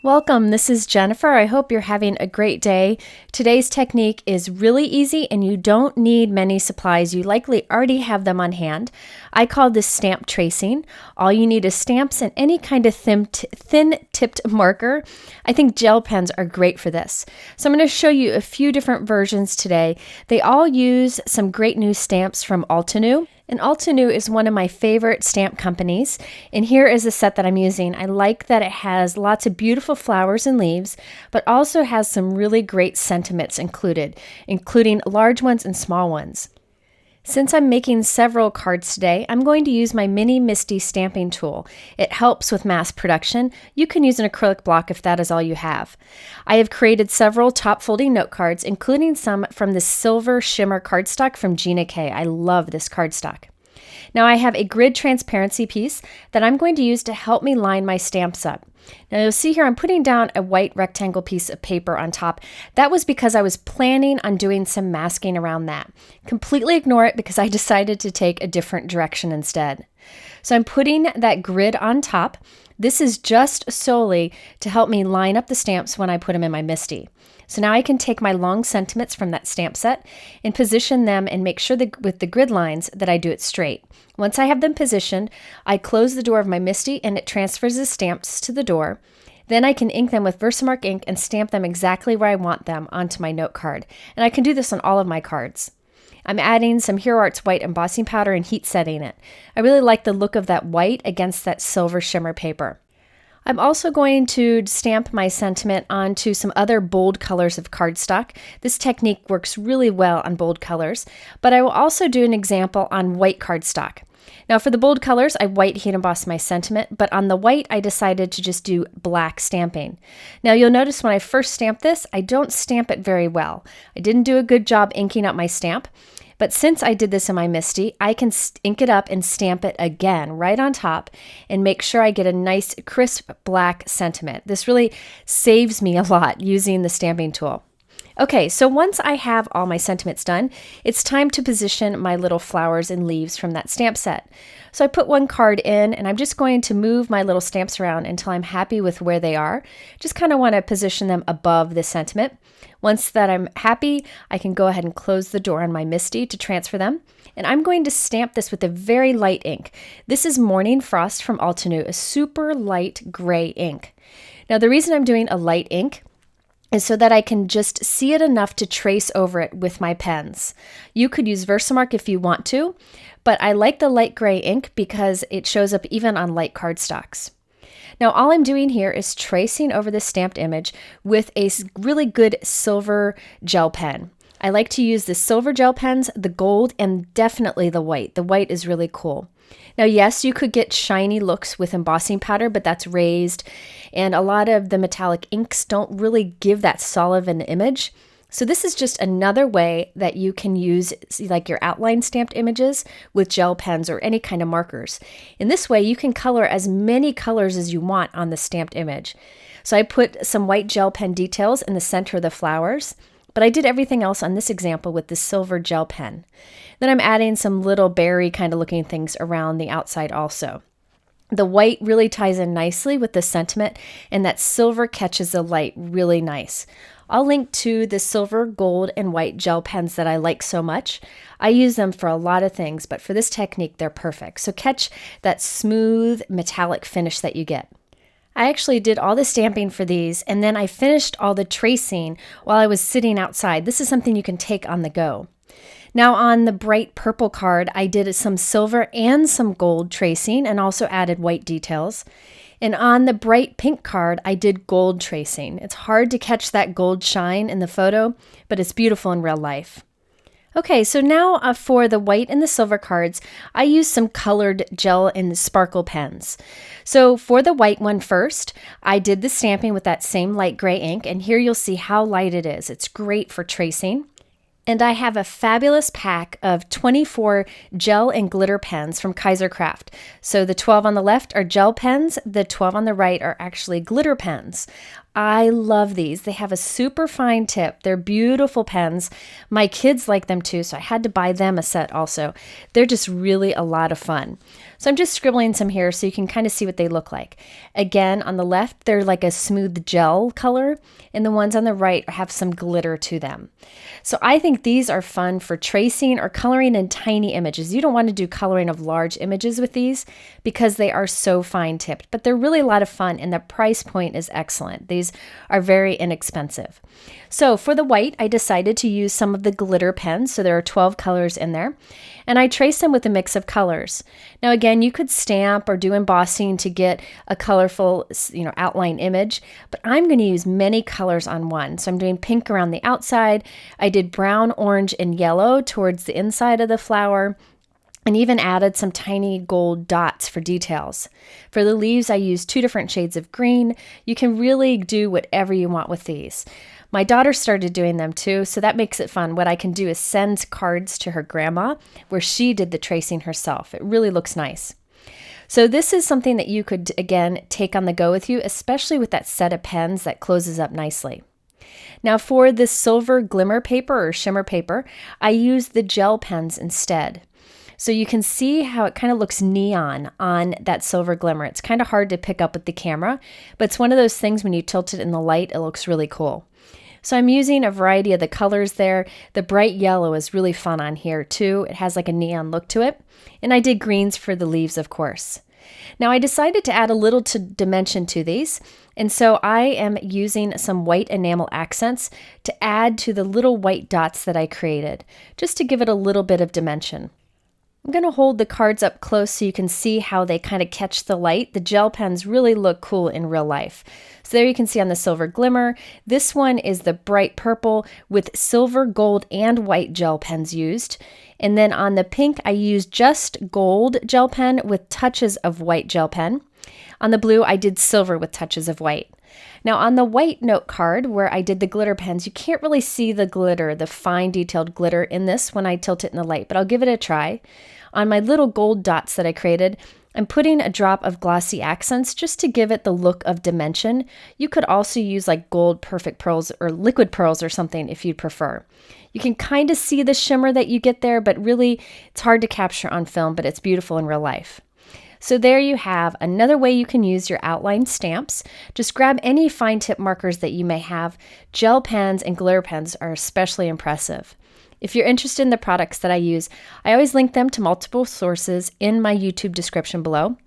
Welcome, this is Jennifer. I hope you're having a great day. Today's technique is really easy and you don't need many supplies. You likely already have them on hand. I call this stamp tracing. All you need is stamps and any kind of thin-tipped marker. I think gel pens are great for this. So I'm going to show you a few different versions today. They all use some great new stamps from Altenew. And Altenew is one of my favorite stamp companies, and here is the set that I'm using. I like that it has lots of beautiful flowers and leaves, but also has some really great sentiments included, including large ones and small ones. Since I'm making several cards today, I'm going to use my Mini Misty stamping tool. It helps with mass production. You can use an acrylic block if that is all you have. I have created several top folding note cards, including some from the silver shimmer cardstock from Gina K. I love this cardstock. Now I have a grid transparency piece that I'm going to use to help me line my stamps up. Now you'll see here I'm putting down a white rectangle piece of paper on top. That was because I was planning on doing some masking around that. Completely ignore it because I decided to take a different direction instead. So I'm putting that grid on top. This is just solely to help me line up the stamps when I put them in my Misty. So now I can take my long sentiments from that stamp set and position them and make sure that with the grid lines that I do it straight. Once I have them positioned, I close the door of my Misty and it transfers the stamps to the door. Then I can ink them with Versamark ink and stamp them exactly where I want them onto my note card. And I can do this on all of my cards. I'm adding some Hero Arts white embossing powder and heat setting it. I really like the look of that white against that silver shimmer paper. I'm also going to stamp my sentiment onto some other bold colors of cardstock. This technique works really well on bold colors, but I will also do an example on white cardstock. Now for the bold colors, I white heat emboss my sentiment, but on the white, I decided to just do black stamping. Now you'll notice when I first stamp this, I don't stamp it very well. I didn't do a good job inking up my stamp. But since I did this in my Misty, I can ink it up and stamp it again right on top and make sure I get a nice crisp black sentiment. This really saves me a lot using the stamping tool. Okay, so once I have all my sentiments done, it's time to position my little flowers and leaves from that stamp set. So I put one card in and I'm just going to move my little stamps around until I'm happy with where they are. Just kind of want to position them above the sentiment. Once that I'm happy, I can go ahead and close the door on my Misty to transfer them. And I'm going to stamp this with a very light ink. This is Morning Frost from Altenew, a super light gray ink. Now the reason I'm doing a light ink is so that I can just see it enough to trace over it with my pens. You could use Versamark if you want to, but I like the light gray ink because it shows up even on light cardstocks. Now all I'm doing here is tracing over the stamped image with a really good silver gel pen. I like to use the silver gel pens, the gold, and definitely the white. The white is really cool. Now, yes, you could get shiny looks with embossing powder, but that's raised, and a lot of the metallic inks don't really give that solid an image. So this is just another way that you can use like your outline stamped images with gel pens or any kind of markers. In this way, you can color as many colors as you want on the stamped image. So I put some white gel pen details in the center of the flowers, but I did everything else on this example with the silver gel pen. Then I'm adding some little berry kind of looking things around the outside also. The white really ties in nicely with the sentiment, and that silver catches the light really nice. I'll link to the silver, gold, and white gel pens that I like so much. I use them for a lot of things, but for this technique, they're perfect. So catch that smooth metallic finish that you get. I actually did all the stamping for these, and then I finished all the tracing while I was sitting outside. This is something you can take on the go. Now on the bright purple card, I did some silver and some gold tracing and also added white details. And on the bright pink card, I did gold tracing. It's hard to catch that gold shine in the photo, but it's beautiful in real life. Okay, so now for the white and the silver cards, I used some colored gel and sparkle pens. So for the white one first, I did the stamping with that same light gray ink, and here you'll see how light it is. It's great for tracing. And I have a fabulous pack of 24 gel and glitter pens from Kaiser Craft. So the 12 on the left are gel pens, the 12 on the right are actually glitter pens. I love these. They have a super fine tip. They're beautiful pens. My kids like them too, so I had to buy them a set also. They're just really a lot of fun. So I'm just scribbling some here so you can kind of see what they look like. Again, on the left, they're like a smooth gel color, and the ones on the right have some glitter to them. So I think these are fun for tracing or coloring in tiny images. You don't want to do coloring of large images with these because they are so fine tipped, but they're really a lot of fun and the price point is excellent. These are very inexpensive. So for the white, I decided to use some of the glitter pens. So there are 12 colors in there, and I traced them with a mix of colors. Now again, you could stamp or do embossing to get a colorful, outline image, but I'm going to use many colors on one. So I'm doing pink around the outside. I did brown, orange, and yellow towards the inside of the flower, and even added some tiny gold dots for details. For the leaves, I used 2 different shades of green. You can really do whatever you want with these. My daughter started doing them too, so that makes it fun. What I can do is send cards to her grandma where she did the tracing herself. It really looks nice. So this is something that you could, again, take on the go with you, especially with that set of pens that closes up nicely. Now for this silver glimmer paper or shimmer paper, I used the gel pens instead. So you can see how it kind of looks neon on that silver glimmer. It's kind of hard to pick up with the camera, but it's one of those things when you tilt it in the light, it looks really cool. So I'm using a variety of the colors there. The bright yellow is really fun on here too. It has like a neon look to it. And I did greens for the leaves, of course. Now I decided to add a little dimension to these. And so I am using some white enamel accents to add to the little white dots that I created, just to give it a little bit of dimension. I'm going to hold the cards up close so you can see how they kind of catch the light. The gel pens really look cool in real life. So there you can see on the silver glimmer. This one is the bright purple with silver, gold, and white gel pens used. And then on the pink, I used just gold gel pen with touches of white gel pen. On the blue, I did silver with touches of white. Now on the white note card where I did the glitter pens, you can't really see the glitter, the fine detailed glitter in this when I tilt it in the light, but I'll give it a try. On my little gold dots that I created, I'm putting a drop of glossy accents just to give it the look of dimension. You could also use like gold perfect pearls or liquid pearls or something if you'd prefer. You can kind of see the shimmer that you get there, but really it's hard to capture on film, but it's beautiful in real life. So there you have another way you can use your outline stamps. Just grab any fine tip markers that you may have. Gel pens and glitter pens are especially impressive. If you're interested in the products that I use, I always link them to multiple sources in my YouTube description below.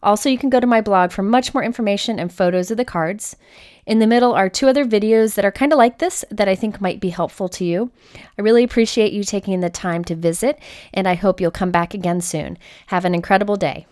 Also, you can go to my blog for much more information and photos of the cards. In the middle are 2 other videos that are kind of like this that I think might be helpful to you. I really appreciate you taking the time to visit, and I hope you'll come back again soon. Have an incredible day.